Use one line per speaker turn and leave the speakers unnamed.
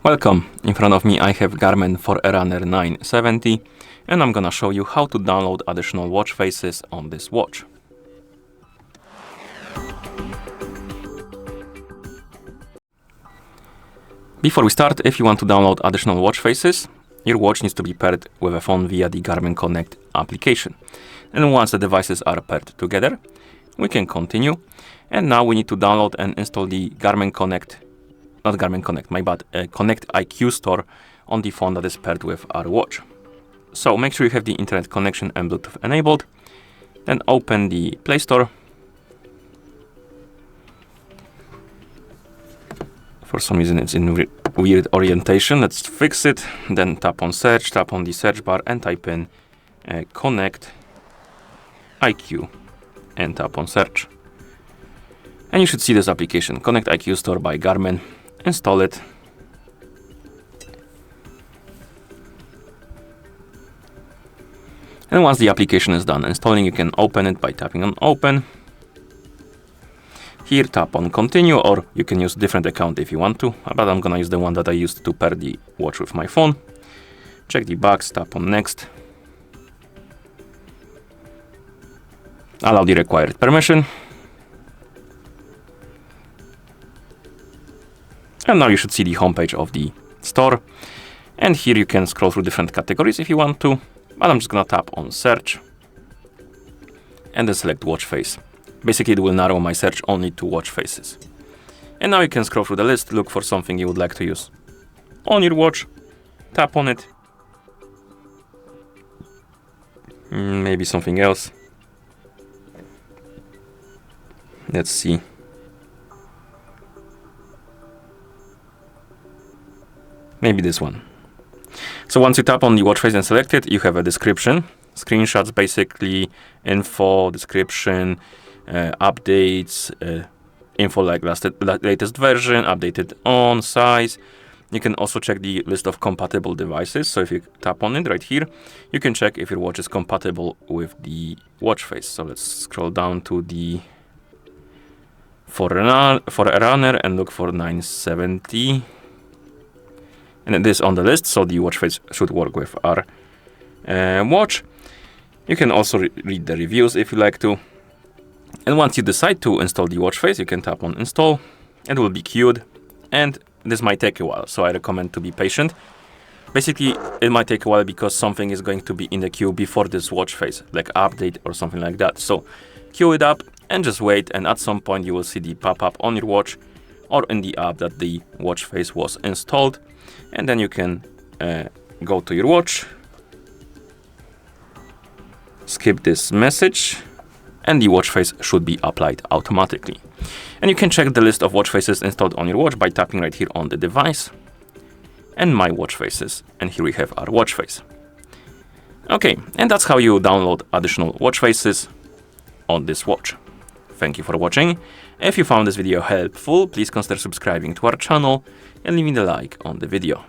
Welcome! In front of me I have Garmin Forerunner 970 and I'm gonna show you how to download additional watch faces on this watch. Before we start, if you want to download additional watch faces, your watch needs to be paired with a phone via the Garmin Connect application. And once the devices are paired together, we can continue. And now we need to download and install the Garmin Connect, not Garmin Connect, my bad, Connect IQ store on the phone that is paired with our watch. So make sure you have the internet connection and Bluetooth enabled. Then open the Play Store. For some reason it's in weird orientation. Let's fix it. Then tap on search, tap on the search bar and type in Connect IQ and tap on search. And you should see this application, Connect IQ Store by Garmin. Install it. And once the application is done installing, you can open it by tapping on Open. Here, tap on Continue, or you can use different account if you want to, but I'm gonna use the one that I used to pair the watch with my phone. Check the box, tap on Next. Allow the required permission. And now you should see the homepage of the store. And here you can scroll through different categories if you want to, but I'm just gonna tap on Search and then select watch face. Basically, it will narrow my search only to watch faces. And now you can scroll through the list, look for something you would like to use on your watch, tap on it. Maybe something else. Let's see. Maybe this one. So once you tap on the watch face and select it, you have a description. Screenshots, basically, info, description, updates, info like latest version, updated on, size. You can also check the list of compatible devices. So if you tap on it right here, you can check if your watch is compatible with the watch face. So let's scroll down to the Forerunner and look for 970. And it is on the list, so the watch face should work with our watch. You can also read the reviews if you like to. And once you decide to install the watch face, you can tap on Install. It will be queued, and this might take a while, so I recommend to be patient. Basically, it might take a while because something is going to be in the queue before this watch face, like update or something like that. So queue it up and just wait, and at some point you will see the pop-up on your watch or in the app that the watch face was installed. And then you can go to your watch, skip this message, and the watch face should be applied automatically. And you can check the list of watch faces installed on your watch by tapping right here on the device and My Watch Faces. And here we have our watch face. Okay, and that's how you download additional watch faces on this watch. Thank you for watching. If you found this video helpful, please consider subscribing to our channel and leaving a like on the video.